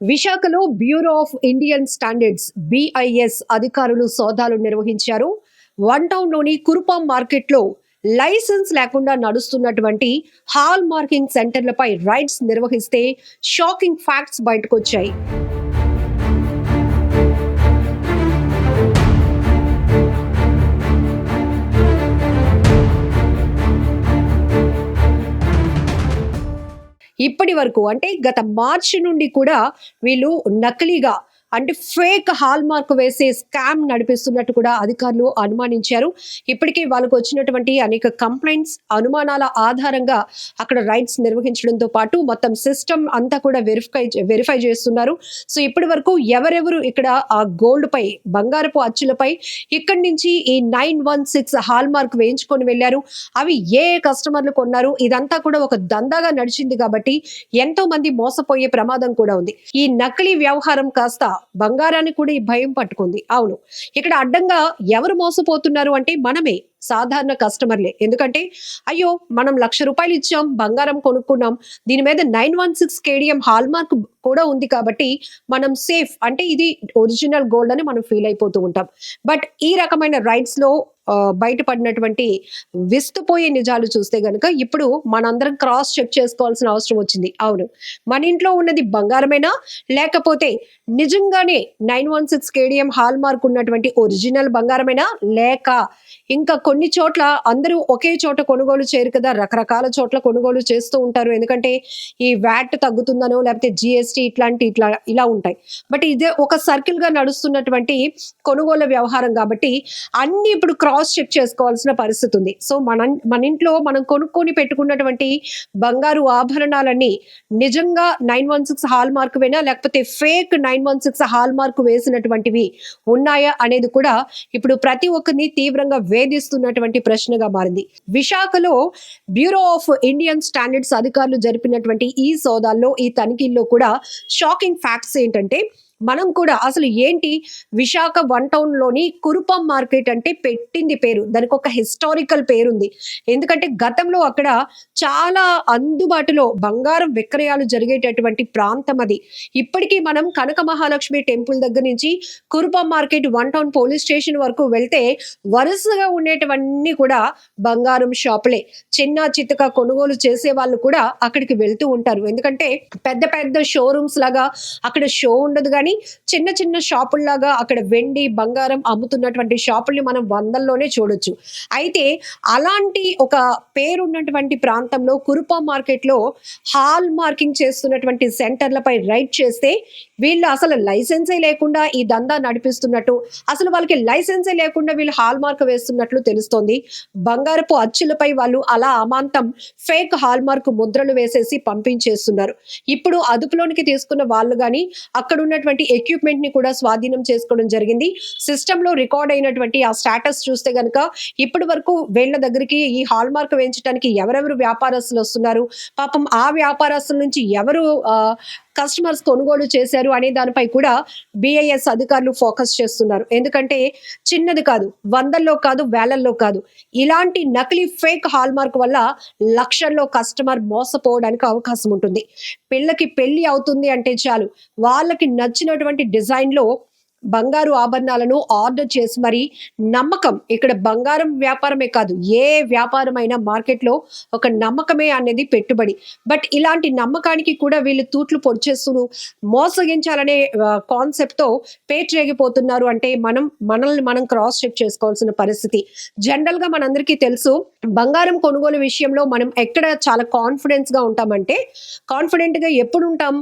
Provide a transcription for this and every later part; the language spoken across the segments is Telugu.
విశాఖలో bureau of Indian standards BIS అధికారులు సోదాలు నిర్వహించారు. వన్ టౌన్ లోని కురుపాం మార్కెట్లో లైసెన్స్ లేకుండా నడుస్తున్నటువంటి హాల్ మార్కింగ్ సెంటర్లపై రైడ్స్ నిర్వహిస్తే షాకింగ్ ఫ్యాక్ట్స్ బయటకొచ్చాయి. ఇప్పటి వరకు అంటే గత మార్చి నుండి కూడా వీళ్ళు నకిలీగా అంటే ఫేక్ హాల్ మార్క్ వేసే స్కామ్ నడిపిస్తున్నట్టు కూడా అధికారులు అనుమానించారు. ఇప్పటికీ వాళ్ళకు వచ్చినటువంటి అనేక కంప్లైంట్స్, అనుమానాల ఆధారంగా అక్కడ రైడ్స్ నిర్వహించడంతో పాటు మొత్తం సిస్టమ్ అంతా కూడా వెరిఫై చేస్తున్నారు. సో ఇప్పటి వరకు ఎవరెవరు ఇక్కడ ఆ గోల్డ్ పై, బంగారపు అచ్చులపై ఇక్కడి నుంచి ఈ 916 హాల్ మార్క్ వేయించుకొని వెళ్ళారు, అవి ఏ కస్టమర్లు కొన్నారు, ఇదంతా కూడా ఒక దందాగా నడిచింది. కాబట్టి ఎంతో మంది మోసపోయే ప్రమాదం కూడా ఉంది. ఈ నకిలీ వ్యవహారం కాస్త బంగారాన్ని కూడా ఈ భయం పట్టుకుంది. అవును, ఇక్కడ అడ్డంగా ఎవరు మోసపోతున్నారు అంటే మనమే, సాధారణ కస్టమర్లే. ఎందుకంటే అయ్యో మనం ₹1,00,000 ఇచ్చాం, బంగారం కొనుక్కున్నాం, దీని మీద 916 KDM హాల్ మార్క్ కూడా ఉంది కాబట్టి మనం సేఫ్, అంటే ఇది ఒరిజినల్ గోల్డ్ అని మనం ఫీల్ అయిపోతూ ఉంటాం. బట్ ఈ రకమైన రైడ్స్ లో బయటపడినటువంటి విస్తుపోయే నిజాలు చూస్తే గనుక ఇప్పుడు మనందరం క్రాస్ చెక్ చేసుకోవాల్సిన అవసరం వచ్చింది. అవును, మన ఇంట్లో ఉన్నది బంగారమేనా, లేకపోతే నిజంగానే 916 KDM హాల్ మార్క్ ఉన్నటువంటి ఒరిజినల్ బంగారమేనా, లేక ఇంకా కొన్ని చోట్ల అందరూ ఒకే చోట కొనుగోలు చేయరు కదా, రకరకాల చోట్ల కొనుగోలు చేస్తూ ఉంటారు. ఎందుకంటే ఈ వ్యాట్ తగ్గుతుందనో లేకపోతే GST ఇలా ఉంటాయి. బట్ ఇదే ఒక సర్కిల్ గా నడుస్తున్నటువంటి కొనుగోలు వ్యవహారం కాబట్టి అన్ని ఇప్పుడు క్రాస్ చెక్ చేసుకోవాల్సిన పరిస్థితి ఉంది. సో మన ఇంట్లో మనం కొనుక్కొని పెట్టుకున్నటువంటి బంగారు ఆభరణాలన్నీ నిజంగా 916 హాల్ మార్క్ వేనా, లేకపోతే ఫేక్ 916 హాల్ మార్క్ వేసినటువంటివి ఉన్నాయా అనేది కూడా ఇప్పుడు ప్రతి ఒక్కరిని తీవ్రంగా వేధిస్తున్నటువంటి ప్రశ్నగా మారింది. విశాఖలో బ్యూరో ఆఫ్ ఇండియన్ స్టాండర్డ్స్ అధికారులు జరిపినటువంటి ఈ సోదాల్లో, ఈ తనిఖీల్లో కూడా షాకింగ్ ఫ్యాక్ట్స్ ఏంటంటే, మనం కూడా అసలు ఏంటి, విశాఖ వన్ టౌన్ లోని కురుపం మార్కెట్ అంటే పెట్టింది పేరు, దానికి ఒక హిస్టారికల్ పేరుంది. ఎందుకంటే గతంలో అక్కడ చాలా అందుబాటులో బంగారం విక్రయాలు జరిగేటటువంటి ప్రాంతం అది. ఇప్పటికీ మనం కనక మహాలక్ష్మి టెంపుల్ దగ్గర నుంచి Kurupam market, one town police station వరకు వెళ్తే వరుసగా ఉండేటవన్నీ కూడా బంగారం షాపులే. చిన్న చిత్తక కొనుగోలు చేసే వాళ్ళు కూడా అక్కడికి వెళ్తూ ఉంటారు. ఎందుకంటే పెద్ద పెద్ద షోరూమ్స్ లాగా అక్కడ షో ఉండదు, కానీ చిన్న చిన్న షాపుల్లాగా అక్కడ వెండి, బంగారం అమ్ముతున్నటువంటి షాపుల్ని మనం వందల్లోనే చూడొచ్చు. అయితే అలాంటి ఒక పేరున్నటువంటి ప్రాంతంలో కురుపం మార్కెట్ లో హాల్ మార్కింగ్ చేస్తున్నటువంటి సెంటర్లపై రైడ్ చేస్తే వీళ్ళు అసలు లైసెన్సే లేకుండా ఈ దందా నడిపిస్తున్నట్టు, అసలు వాళ్ళకి లైసెన్సే లేకుండా వీళ్ళు హాల్ మార్క్ వేస్తున్నట్లు తెలుస్తోంది. బంగారపు అచ్చులపై వాళ్ళు అలా అమాంతం ఫేక్ హాల్ మార్క్ ముద్రలు వేసేసి పంపించేస్తున్నారు. ఇప్పుడు అదుపులోనికి తీసుకున్న వాళ్ళు కానీ అక్కడ ఉన్నటువంటి ఎక్విప్మెంట్ ని కూడా స్వాధీనం చేసుకోవడం జరిగింది. సిస్టమ్ లో రికార్డ్ అయినటువంటి ఆ స్టేటస్ చూస్తే గనుక ఇప్పటి వరకు వీళ్ళ దగ్గరికి ఈ హాల్ మార్క్ వేయించడానికి ఎవరెవరు వ్యాపారస్తులు వస్తున్నారు, పాపం ఆ వ్యాపారస్తుల నుంచి ఎవరు కస్టమర్స్ కొనుగోలు చేశారు అనే దానిపై కూడా BIS అధికారులు ఫోకస్ చేస్తున్నారు. ఎందుకంటే చిన్నది కాదు, వందల్లో కాదు, వేలల్లో కాదు, ఇలాంటి నకిలీ ఫేక్ హాల్ మార్క్ వల్ల లక్షల్లో కస్టమర్ మోసపోవడానికి అవకాశం ఉంటుంది. పిల్లకి పెళ్లి అవుతుంది అంటే చాలు, వాళ్ళకి నచ్చినటువంటి డిజైన్ లో బంగారు ఆభరణాలను ఆర్డర్ చేసి మరి నమ్మకం, ఇక్కడ బంగారం వ్యాపారమే కాదు, ఏ వ్యాపారమైనా మార్కెట్లో ఒక నమ్మకమే అనేది పెట్టుబడి. బట్ ఇలాంటి నమ్మకానికి కూడా వీళ్ళు తూట్లు పొడిచేస్తూ మోసగించాలనే కాన్సెప్ట్తో పేటరేగిపోతున్నారు. అంటే మనల్ని మనం క్రాస్ చెక్ చేసుకోవాల్సిన పరిస్థితి. జనరల్గా మనందరికీ తెలుసు, బంగారం కొనుగోలు విషయంలో మనం ఎక్కడ చాలా కాన్ఫిడెన్స్గా ఉంటామంటే, కాన్ఫిడెంట్గా ఎప్పుడు ఉంటాం,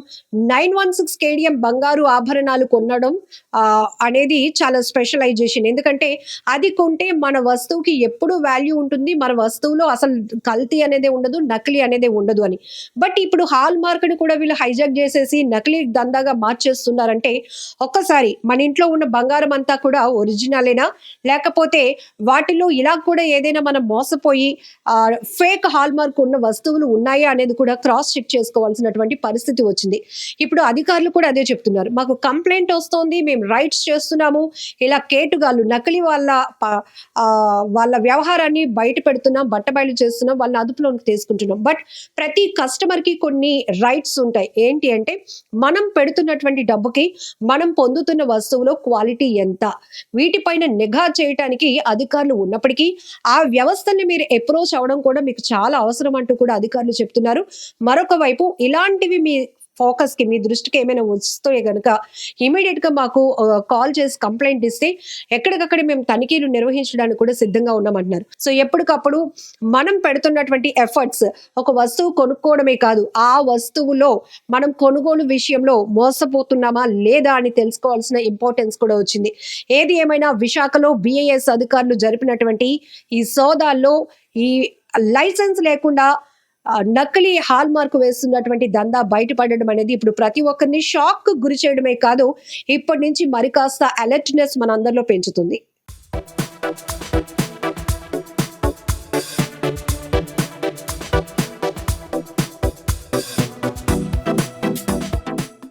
916 KDM బంగారు ఆభరణాలు కొనడం అనేది చాలా స్పెషలైజేషన్. ఎందుకంటే అది కొంటే మన వస్తువుకి ఎప్పుడు వాల్యూ ఉంటుంది, మన వస్తువులో అసలు కల్తీ అనేది ఉండదు, నకిలీ అనేది ఉండదు అని. బట్ ఇప్పుడు హాల్ మార్క్ని కూడా వీళ్ళు హైజాక్ చేసేసి నకిలీ దందాగా మార్చేస్తున్నారంటే, ఒక్కసారి మన ఇంట్లో ఉన్న బంగారం అంతా కూడా ఒరిజినలేనా, లేకపోతే వాటిలో ఇలా కూడా ఏదైనా మనం మోసపోయి ఫేక్ హాల్ మార్క్ ఉన్న వస్తువులు ఉన్నాయా అనేది కూడా క్రాస్ చెక్ చేసుకోవాల్సినటువంటి పరిస్థితి వచ్చింది. ఇప్పుడు అధికారులు కూడా అదే చెప్తున్నారు, మాకు కంప్లైంట్ వస్తోంది, మేము రైడ్స్ చేస్తున్నాము, ఇలా కేటుగాళ్ళు నకిలీ వాళ్ళ వ్యవహారాన్ని బయట పెడుతున్నాం, బట్టబయలు చేస్తున్నాం, వాళ్ళని అదుపులోకి తీసుకుంటున్నాం. బట్ ప్రతి కస్టమర్కి కొన్ని రైట్స్ ఉంటాయి. ఏంటి అంటే మనం పెడుతున్నటువంటి డబ్బుకి మనం పొందుతున్న వస్తువులో క్వాలిటీ ఎంత, వీటిపైన నిఘా చేయడానికి అధికారులు ఉన్నప్పటికీ ఆ వ్యవస్థని మీరు అప్రోచ్ అవ్వడం కూడా మీకు చాలా అవసరం అంటూ కూడా అధికారులు చెప్తున్నారు. మరొక వైపు ఇలాంటివి మీ ఫోకస్ కి, మీ దృష్టికి ఏమైనా వస్తే గనుక ఇమీడియట్ గా మాకు కాల్ చేసి కంప్లైంట్ ఇస్తే ఎక్కడికక్కడ మేము తనిఖీలు నిర్వహించడానికి కూడా సిద్ధంగా ఉన్నామంటున్నారు. సో ఎప్పటికప్పుడు మనం పెడుతున్నటువంటి ఎఫర్ట్స్ ఒక వస్తువు కొనుక్కోవడమే కాదు, ఆ వస్తువులో మనం కొనుగోలు విషయంలో మోసపోతున్నామా లేదా అని తెలుసుకోవాల్సిన ఇంపార్టెన్స్ కూడా వచ్చింది. ఏది ఏమైనా విశాఖలో బిఐఎస్ అధికారులు జరిపినటువంటి ఈ సోదాల్లో ఈ లైసెన్స్ లేకుండా నకిలీ హాల్ మార్క్ వేస్తున్నటువంటి దందా బయటపడడం అనేది ఇప్పుడు ప్రతి ఒక్కరిని షాక్ గురి చేయడమే కాదు, ఇప్పటి నుంచి మరి కాస్త అలర్ట్నెస్ మన అందరిలో పెంచుతుంది.